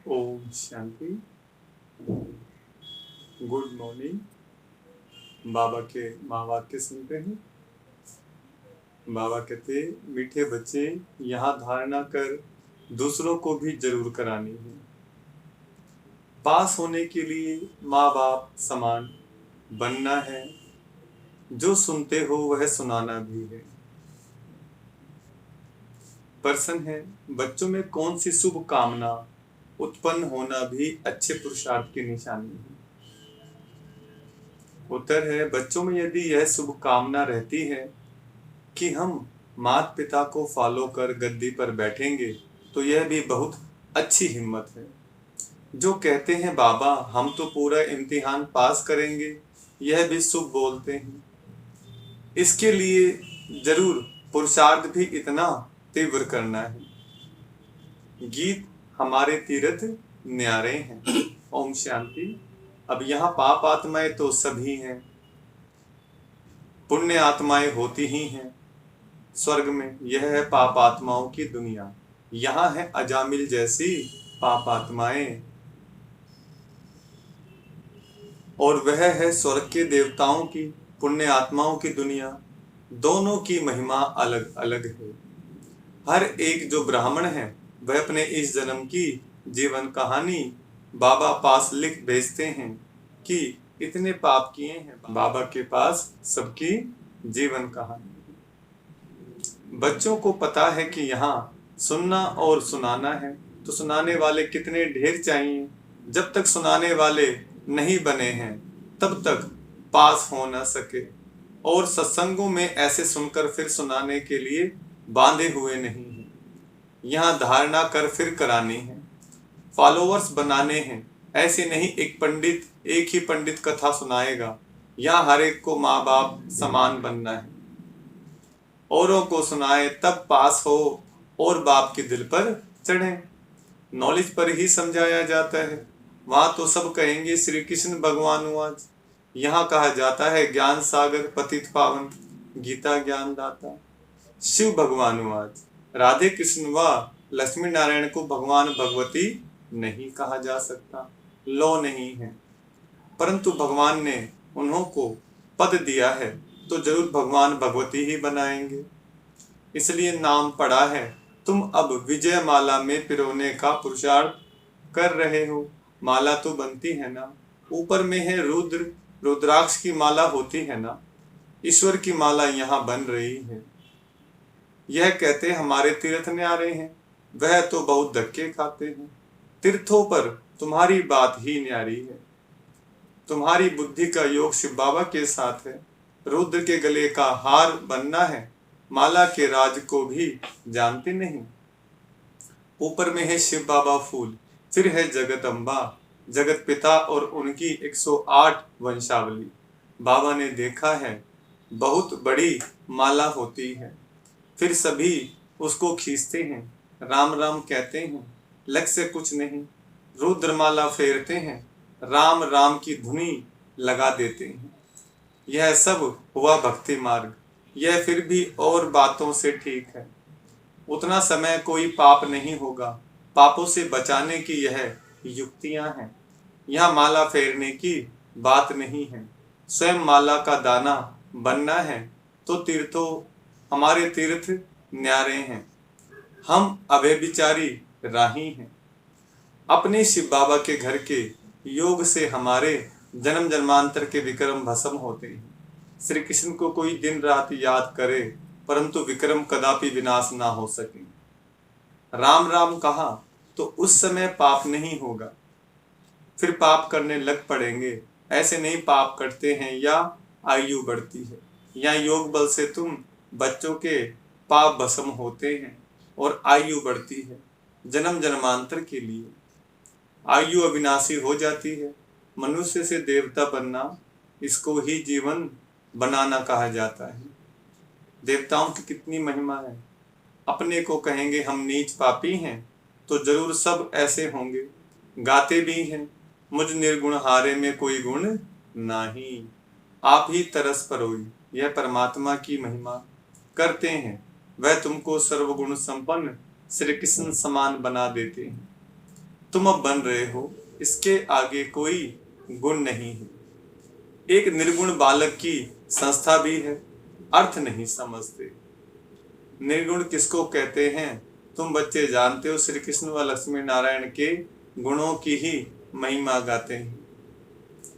Om Shanti. Good morning. बाबा के महावाक्य सुनते हैं। बाबा कहते, मीठे बच्चे, यहाँ धारणा कर दूसरों को भी जरूर करानी है। पास होने के लिए माँ बाप समान बनना है। जो सुनते हो वह सुनाना भी है। प्रश्न है, बच्चों में कौन सी शुभ कामना उत्पन्न होना भी अच्छे पुरुषार्थ की निशानी है? उत्तर है, बच्चों में यदि यह शुभ कामना रहती है कि हम माता पिता को फॉलो कर गद्दी पर बैठेंगे, तो यह भी बहुत अच्छी हिम्मत है। जो कहते हैं बाबा हम तो पूरा इम्तिहान पास करेंगे, यह भी शुभ बोलते हैं। इसके लिए जरूर पुरुषार्थ भी इतना तीव्र करना है। गीत हमारे तीर्थ न्यारे हैं। ओम शांति। अब यहाँ पाप आत्माएं तो सभी हैं, पुण्य आत्माएं होती ही हैं। स्वर्ग में यह है पाप आत्माओं की दुनिया। यहाँ है अजामिल जैसी पाप आत्माएं, और वह है स्वर्ग के देवताओं की पुण्य आत्माओं की दुनिया। दोनों की महिमा अलग अलग है। हर एक जो ब्राह्मण है वह अपने इस जन्म की जीवन कहानी बाबा पास लिख भेजते हैं कि इतने पाप किए हैं। बाबा के पास सबकी जीवन कहानी। बच्चों को पता है कि यहाँ सुनना और सुनाना है, तो सुनाने वाले कितने ढेर चाहिए। जब तक सुनाने वाले नहीं बने हैं तब तक पास हो न सके। और सत्संगों में ऐसे सुनकर फिर सुनाने के लिए बांधे हुए नहीं हैं। यहाँ धारणा कर फिर करानी है, फॉलोअर्स बनाने हैं। ऐसे नहीं एक ही पंडित कथा सुनाएगा। यहाँ हर एक को माँ बाप समान बनना है। औरों को सुनाए तब पास हो और बाप के दिल पर चढ़े। नॉलेज पर ही समझाया जाता है। वहां तो सब कहेंगे श्री कृष्ण भगवान आज। यहाँ कहा जाता है ज्ञान सागर पतित पावन, गीता ज्ञान दाता। शिव भगवान आज। राधे कृष्ण व लक्ष्मी नारायण को भगवान भगवती नहीं कहा जा सकता, लो नहीं है। परंतु भगवान ने उन्हों को पद दिया है तो जरूर भगवान भगवती ही बनाएंगे। इसलिए नाम पड़ा है। तुम अब विजय माला में पिरोने का पुरुषार्थ कर रहे हो। माला तो बनती है ना, ऊपर में है रुद्र, रुद्राक्ष की माला होती है ना। ईश्वर की माला यहाँ बन रही है। यह कहते हमारे तीर्थ न्यारे हैं, वह तो बहुत धक्के खाते हैं। तीर्थों पर तुम्हारी बात ही न्यारी है। तुम्हारी बुद्धि का योग शिव बाबा के साथ है। रुद्र के गले का हार बनना है, माला के राज को भी जानते नहीं। ऊपर में है शिव बाबा फूल, फिर है जगत अम्बा, जगत पिता और उनकी 108 वंशावली। बाबा ने देखा है बहुत बड़ी माला होती है, फिर सभी उसको खींचते हैं, राम राम कहते हैं, लक्ष्य कुछ नहीं। रुद्रमाला फेरते हैं, राम राम की धुनी लगा देते हैं। यह सब हुआ भक्ति मार्ग। यह फिर भी और बातों से ठीक है। उतना समय कोई पाप नहीं होगा। पापों से बचाने की यह युक्तियां हैं। यहाँ माला फेरने की बात नहीं है। स्वयं माला का दाना बनना है तो तीर्थों हमारे तीर्थ न्यारे हैं। हम अभयविचारी राही हैं। अपने शिव बाबा के घर के योग से हमारे जन्म जन्मांतर के विक्रम भस्म होते हैं। श्री कृष्ण को कोई दिन रात याद करे परंतु विक्रम कदापि विनाश ना हो सके। राम राम कहा तो उस समय पाप नहीं होगा, फिर पाप करने लग पड़ेंगे। ऐसे नहीं पाप करते हैं या आयु बढ़ती है। या योग बल से तुम बच्चों के पाप भस्म होते हैं और आयु बढ़ती है। जन्म जन्मांतर के लिए आयु अविनाशी हो जाती है। मनुष्य से देवता बनना, इसको ही जीवन बनाना कहा जाता है। देवताओं की कितनी महिमा है। अपने को कहेंगे हम नीच पापी हैं तो जरूर सब ऐसे होंगे। गाते भी हैं मुझ निर्गुण हारे में कोई गुण नहीं, आप ही तरस परोई। यह परमात्मा की महिमा करते हैं। वह तुमको सर्वगुण संपन्न श्री कृष्ण समान बना देते हैं। तुम अब बन रहे हो, इसके आगे कोई गुण नहीं है। एक निर्गुण बालक की संस्था भी है, अर्थ नहीं समझते। निर्गुण किसको कहते हैं? तुम बच्चे जानते हो, श्री कृष्ण व लक्ष्मी नारायण के गुणों की ही महिमा गाते हैं।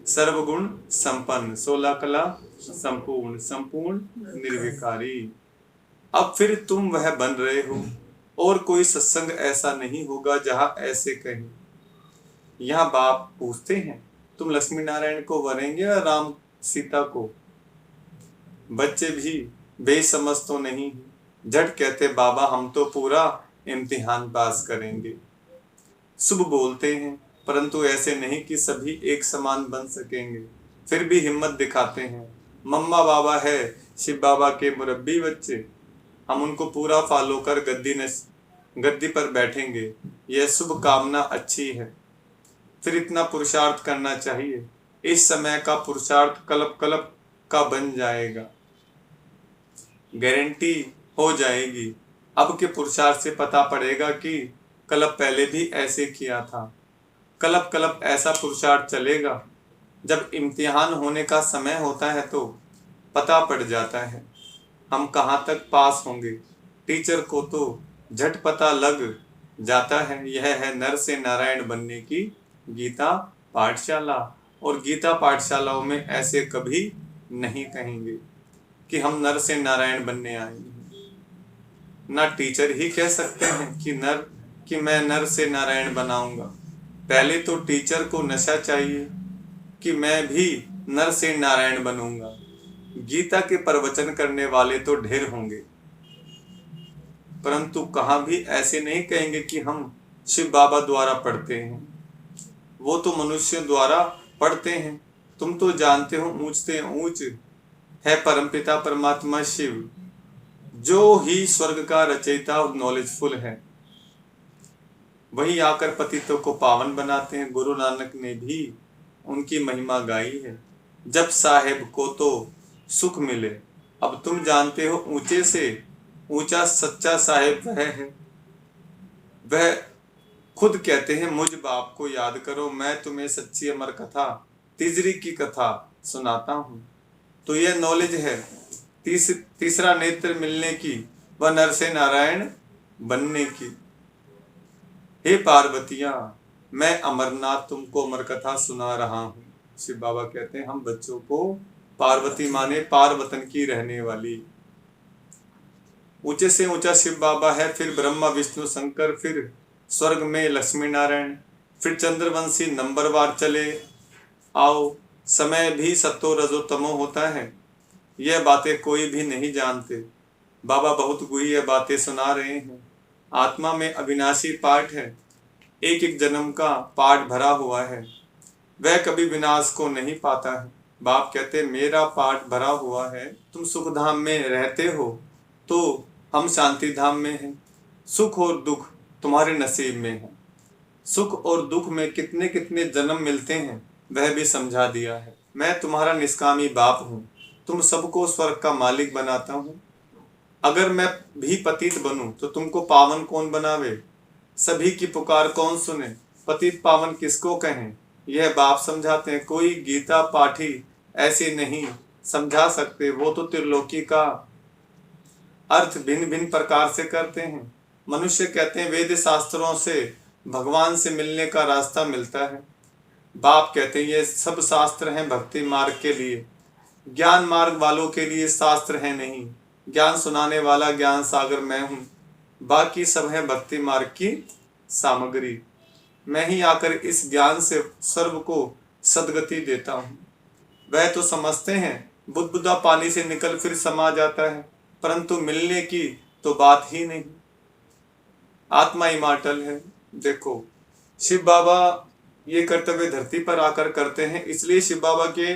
सर्वगुण संपन्न, 16 कला संपूर्ण, संपूर्ण निर्विकारी। अब फिर तुम वह बन रहे हो, और कोई सत्संग ऐसा नहीं होगा जहां ऐसे कहें। यहाँ बाप पूछते हैं, तुम लक्ष्मी नारायण को वरेंगे या राम सीता को? बच्चे भी बेसमझ तो नहीं, झट कहते बाबा हम तो पूरा इम्तिहान पास करेंगे। शुभ बोलते हैं, परंतु ऐसे नहीं कि सभी एक समान बन सकेंगे। फिर भी हिम्मत दिखाते हैं। मम्मा बाबा है शिव बाबा के मुरब्बी बच्चे, हम उनको पूरा फॉलो कर गद्दी पर बैठेंगे। यह शुभ कामना अच्छी है, फिर इतना पुरुषार्थ करना चाहिए। इस समय का पुरुषार्थ कल्प कल्प का बन जाएगा, गारंटी हो जाएगी। अब के पुरुषार्थ से पता पड़ेगा कि कल्प पहले भी ऐसे किया था। कल्प कल्प ऐसा पुरुषार्थ चलेगा, जब इम्तिहान होने का समय होता है तो पता पड़ जाता है हम कहाँ तक पास होंगे। टीचर को तो झट पता लग जाता है। यह है नर से नारायण बनने की गीता पाठशाला। और गीता पाठशालाओं में ऐसे कभी नहीं कहेंगे कि हम नर से नारायण बनने आए हैं। ना टीचर ही कह सकते हैं कि मैं नर से नारायण बनाऊंगा। पहले तो टीचर को नशा चाहिए कि मैं भी नर से नारायण बनूंगा। गीता के प्रवचन करने वाले तो ढेर होंगे, परंतु कहाँ भी ऐसे नहीं कहेंगे कि हम शिव बाबा द्वारा पढ़ते हैं। वो तो मनुष्य द्वारा पढ़ते हैं। तुम तो जानते हो ऊंच से ऊंच है परमपिता परमात्मा शिव, जो ही स्वर्ग का रचयिता और नॉलेजफुल है। वही आकर पतितों को पावन बनाते हैं। गुरु नानक ने भी उनकी महिमा गाई है, जब साहेब को तो सुख मिले। अब तुम जानते हो ऊंचे से ऊंचा सच्चा साहेब वह है। वह खुद कहते हैं मुझ बाप को याद करो, मैं तुम्हें सच्ची अमर कथा तिजरी की कथा सुनाता हूँ। तो यह नॉलेज है तीसरा नेत्र मिलने की व नर से नारायण बनने की। हे पार्वतियां, मैं अमरनाथ तुमको अमर कथा सुना रहा हूँ। शिव बाबा कहते हैं हम बच्चों को पार्वती माने पार वतन की रहने वाली। ऊंचे से ऊंचा शिव बाबा है, फिर ब्रह्मा विष्णु शंकर, फिर स्वर्ग में लक्ष्मी नारायण, फिर चंद्रवंशी नंबरवार चले आओ। समय भी सत्तो रजो तमो होता है, यह बातें कोई भी नहीं जानते। बाबा बहुत गुह्य बातें सुना रहे हैं। आत्मा में अविनाशी पाठ है, एक एक जन्म का पाठ भरा हुआ है, वह कभी विनाश को नहीं पाता है। बाप कहते मेरा पाठ भरा हुआ है। तुम सुख धाम में रहते हो तो हम शांति धाम में हैं। सुख और दुख तुम्हारे नसीब में है। सुख और दुख में कितने कितने जन्म मिलते हैं वह भी समझा दिया है। मैं तुम्हारा निष्कामी बाप हूँ, तुम सबको स्वर्ग का मालिक बनाता हूँ। अगर मैं भी पतित बनूं तो तुमको पावन कौन बनावे? सभी की पुकार कौन सुने? पतित पावन किसको कहें? यह बाप समझाते हैं। कोई गीता पाठी ऐसे नहीं समझा सकते। वो तो त्रिलोकी का अर्थ भिन्न भिन्न प्रकार से करते हैं। मनुष्य कहते हैं वेद शास्त्रों से भगवान से मिलने का रास्ता मिलता है। बाप कहते हैं ये सब शास्त्र हैं भक्ति मार्ग के लिए, ज्ञान मार्ग वालों के लिए शास्त्र है नहीं। ज्ञान सुनाने वाला ज्ञान सागर मैं हूँ, बाकी सब है भक्ति मार्ग की सामग्री। मैं ही आकर इस ज्ञान से सर्व को सदगति देता हूँ। वह तो समझते हैं बुदबुदा पानी से निकल फिर समा जाता है, परंतु मिलने की तो बात ही नहीं। आत्मा इमार्टल है। देखो शिव बाबा ये कर्तव्य धरती पर आकर करते हैं, इसलिए शिव बाबा के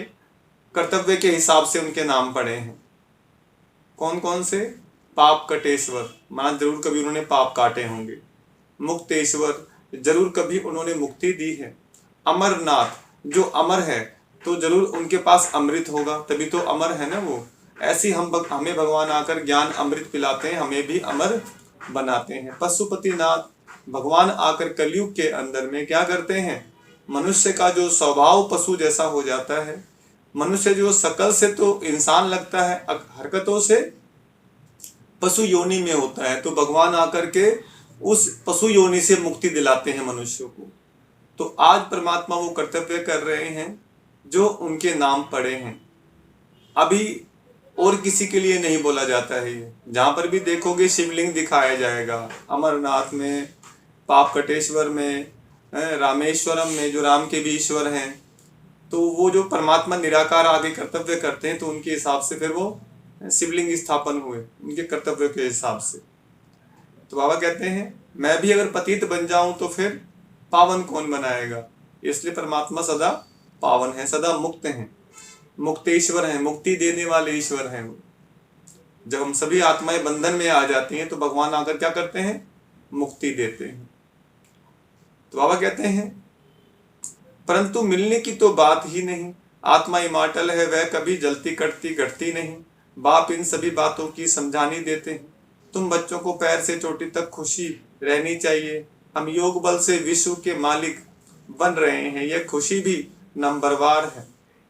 कर्तव्य के हिसाब से उनके नाम पड़े हैं। कौन कौन से? पाप कटेश्वर, माना जरूर कभी उन्होंने पाप काटे होंगे। मुक्तेश्वर, जरूर कभी उन्होंने मुक्ति दी है। अमरनाथ, जो अमर है तो जरूर उनके पास अमृत होगा, तभी तो अमर है ना वो। ऐसी हमें भगवान आकर ज्ञान अमृत पिलाते हैं, हमें भी अमर बनाते हैं। पशुपतिनाथ, भगवान आकर कलयुग के अंदर में क्या करते हैं, मनुष्य का जो स्वभाव पशु जैसा हो जाता है, मनुष्य जो शकल से तो इंसान लगता है, हरकतों से पशु योनि में होता है, तो भगवान आकर के उस पशु योनि से मुक्ति दिलाते हैं मनुष्यों को। तो आज परमात्मा वो कर्तव्य कर रहे हैं जो उनके नाम पड़े हैं। अभी और किसी के लिए नहीं बोला जाता है ये। जहां पर भी देखोगे शिवलिंग दिखाया जाएगा, अमरनाथ में, पापकटेश्वर में, रामेश्वरम में जो राम के भी ईश्वर हैं। तो वो जो परमात्मा निराकार आगे कर्तव्य करते हैं, तो उनके हिसाब से फिर वो शिवलिंग स्थापन हुए उनके कर्तव्य के हिसाब से। तो बाबा कहते हैं मैं भी अगर पतित बन जाऊं तो फिर पावन कौन बनाएगा। इसलिए परमात्मा सदा पावन है, सदा मुक्त हैं, मुक्तेश्वर हैं, मुक्ति देने वाले ईश्वर हैं वो। जब हम सभी आत्माएं बंधन में आ जाती हैं तो भगवान आकर क्या करते हैं, मुक्ति देते हैं। तो बाबा कहते हैं परंतु मिलने की तो बात ही नहीं, आत्मा इमॉर्टल है, वह कभी जलती कटती घटती नहीं। बाप इन सभी बातों की समझानी देते हैं, तुम बच्चों को पैर से चोटी तक खुशी रहनी चाहिए। हम योग बल से विश्व के मालिक बन रहे हैं, यह खुशी भी नंबरवार है,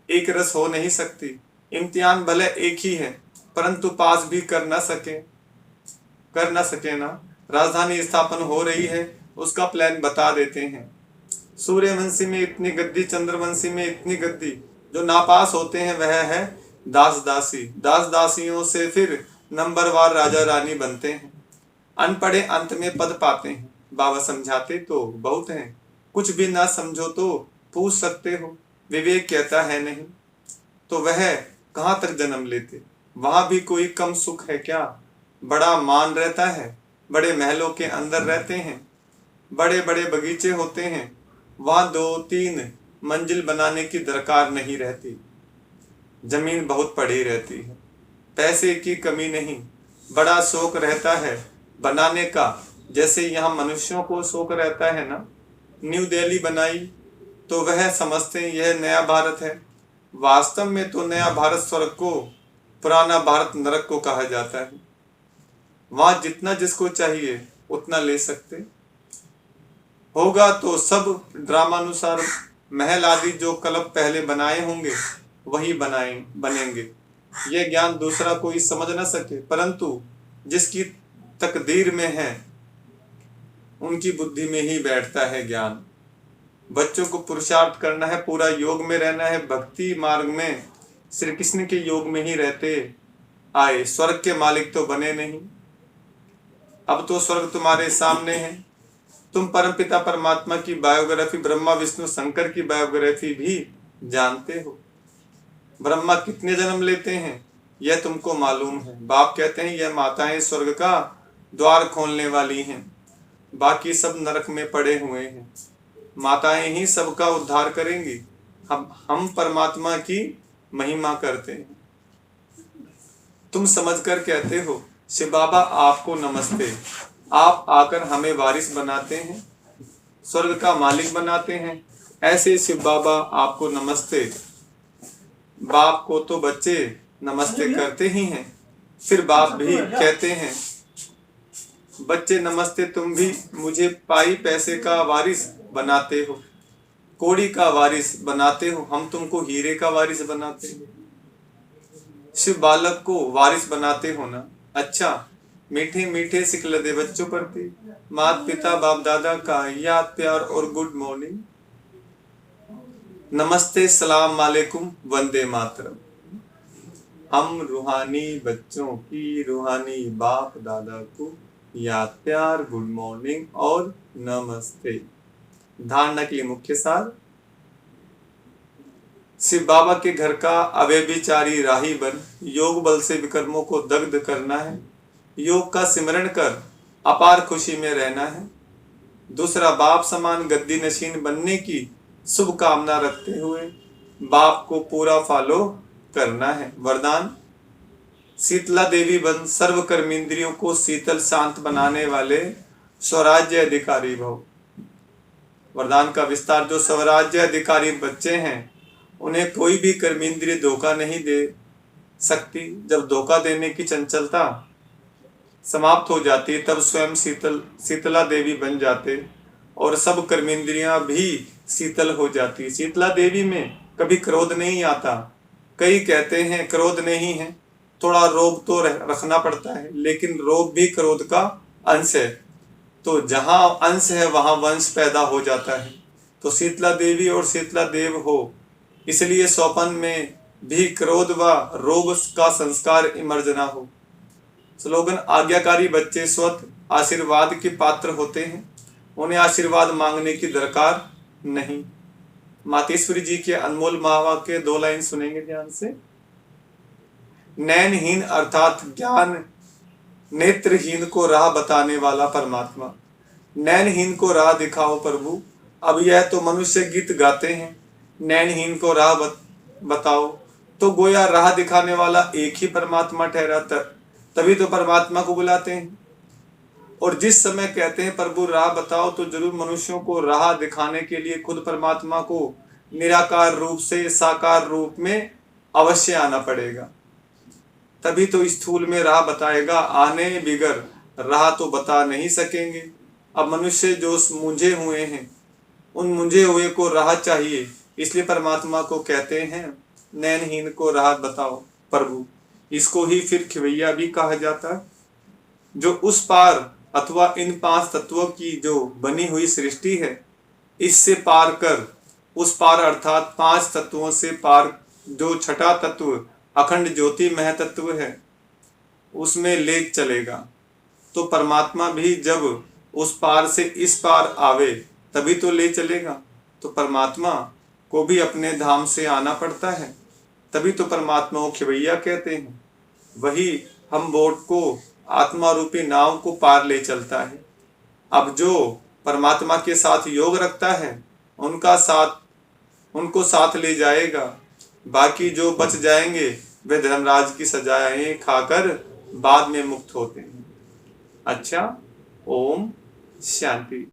एक रस हो नहीं सकती। इम्तिहान भले एक ही है परंतु पास भी कर ना सके ना। राजधानी स्थापन हो रही है, उसका प्लान बता देते हैं। सूर्यवंशी में इतनी गद्दी, चंद्रवंशी में इतनी गद्दी, जो नापास होते हैं वह है दास दासी। दास दासियों से फिर नंबरवार राजा रानी बनते हैं। अनपढ़े अंत में पद पाते हैं, बाबा समझाते तो बहुत हैं, कुछ भी ना समझो तो पूछ सकते हो, विवेक कहता है नहीं तो वह कहाँ तक जन्म लेते। वहां भी कोई कम सुख है क्या, बड़ा मान रहता है, बड़े महलों के अंदर रहते हैं, बड़े बड़े बगीचे होते हैं, वहां 2-3 मंजिल बनाने की दरकार नहीं रहती, जमीन बहुत पड़ी रहती है, पैसे की कमी नहीं, बड़ा शौक रहता है बनाने का, जैसे यहाँ मनुष्यों को शौक रहता है ना। न्यू दिल्ली बनाई तो वह समझते हैं यह नया भारत है, वास्तव में तो नया भारत स्वर्ग को, पुराना भारत नरक को कहा जाता है। वहां जितना जिसको चाहिए उतना ले सकते होगा, तो सब ड्रामानुसार महल आदि जो क्लब पहले बनाए होंगे वही बनेंगे। यह ज्ञान दूसरा कोई समझ न सके, परंतु जिसकी तकदीर में है उनकी बुद्धि में ही बैठता है ज्ञान। बच्चों को पुरुषार्थ करना है, पूरा योग में रहना है, भक्ति मार्ग में श्री कृष्ण के योग में ही रहते आए। स्वर्ग के मालिक तो बने नहीं, अब तो स्वर्ग तुम्हारे सामने है। तुम परमपिता परमात्मा की बायोग्राफी, ब्रह्मा विष्णु शंकर की बायोग्राफी भी जानते हो। ब्रह्मा कितने जन्म लेते हैं यह तुमको मालूम है। बाप कहते हैं यह माताएं स्वर्ग का द्वार खोलने वाली हैं, बाकी सब नरक में पड़े हुए हैं। माताएं ही सबका उद्धार करेंगी। हम परमात्मा की महिमा करते हैं। तुम समझकर कहते हो शिव बाबा आपको नमस्ते, आप आकर हमें वारिस बनाते हैं, स्वर्ग का मालिक बनाते हैं। ऐसे शिव बाबा आपको नमस्ते। बाप को तो बच्चे नमस्ते करते ही हैं, फिर बाप भी कहते हैं बच्चे नमस्ते, तुम भी मुझे पाई पैसे का वारिस बनाते हो, कोड़ी का वारिस बनाते हो, हम तुमको हीरे का वारिस बनाते हो। शिव बालक को वारिस बनाते हो ना। अच्छा, मीठे मीठे सिखल दे बच्चों प्रति माता पिता बाप दादा का याद प्यार और गुड मॉर्निंग, नमस्ते सलाम वालेकुम वंदे मातरम। हम रूहानी बच्चों की, रूहानी बाप दादा को याद प्यार, गुड मॉर्निंग और नमस्ते। धारणा के लिए मुख्य सार, शिव बाबा के घर का अव्यभिचारी राही बन योग बल से विकर्मों को दग्ध करना है, योग का सिमरण कर अपार खुशी में रहना है। दूसरा, बाप समान गद्दी नशीन बनने की शुभ कामना रखते हुए बाप को पूरा फॉलो करना है। वरदान, शीतला देवी बन सर्व कर्मेंद्रियों को शीतल शांत बनाने वाले स्वराज्य अधिकारी भव। वरदान का विस्तार, जो स्वराज्य अधिकारी बच्चे हैं उन्हें कोई भी कर्मेंद्रिय धोखा नहीं दे सकती। जब धोखा देने की चंचलता समाप्त हो जाती तब स्वयं शीतला देवी बन जाते और सब कर्मेंद्रियां भी शीतल हो जाती। शीतला देवी में कभी क्रोध नहीं आता। कई कहते हैं क्रोध नहीं है, थोड़ा रोब तो रखना पड़ता है, लेकिन रोब भी क्रोध का अंश है। तो जहां अंश है वहां वंश पैदा हो जाता है। तो शीतला देवी और शीतला देव हो, इसलिए स्वपन में भी क्रोध व रोब का संस्कार इमर्ज ना हो। स्लोगन: आज्ञाकारी बच्चे स्वतः आशीर्वाद के पात्र होते हैं, उन्हें आशीर्वाद मांगने की दरकार नहीं। मातेश्वरी जी के अनमोल महावाक्य 2 लाइन सुनेंगे ध्यान से। नैनहीन अर्थात ज्ञान नेत्रहीन को राह बताने वाला परमात्मा। नैनहीन को राह दिखाओ प्रभु। अब यह तो मनुष्य गीत गाते हैं, नैनहीन को राह बताओ, तो गोया राह दिखाने वाला एक ही परमात्मा ठहरा, तभी तो परमात्मा को बुलाते हैं। और जिस समय कहते हैं प्रभु राह बताओ, तो जरूर मनुष्यों को राह दिखाने के लिए खुद परमात्मा को निराकार रूप से साकार रूप में अवश्य आना पड़ेगा, तभी तो स्थूल में राह बताएगा। आने बिगर राह तो बता नहीं सकेंगे। अब मनुष्य जो मुंझे हुए हैं, उन मुंझे हुए को राह चाहिए, इसलिए परमात्मा को कहते हैं नैनहीन को राह बताओ प्रभु। इसको ही फिर खिवैया भी कहा जाता है, जो उस पार अथवा इन 5 तत्वों की जो बनी हुई सृष्टि है, इससे पार कर उस पार अर्थात 5 तत्वों से पार जो छठा तत्व अखंड ज्योति महतत्व है, उसमें ले चलेगा। तो परमात्मा भी जब उस पार से इस पार आवे तभी तो ले चलेगा। तो परमात्मा को भी अपने धाम से आना पड़ता है, तभी तो परमात्मा को खिवैया कहते हैं। वही हम बोट को, आत्मा रूपी नाव को पार ले चलता है। अब जो परमात्मा के साथ योग रखता है, उनको साथ ले जाएगा। बाकी जो बच जाएंगे वे धर्मराज की सजाएं खाकर बाद में मुक्त होते हैं। अच्छा, ओम शांति।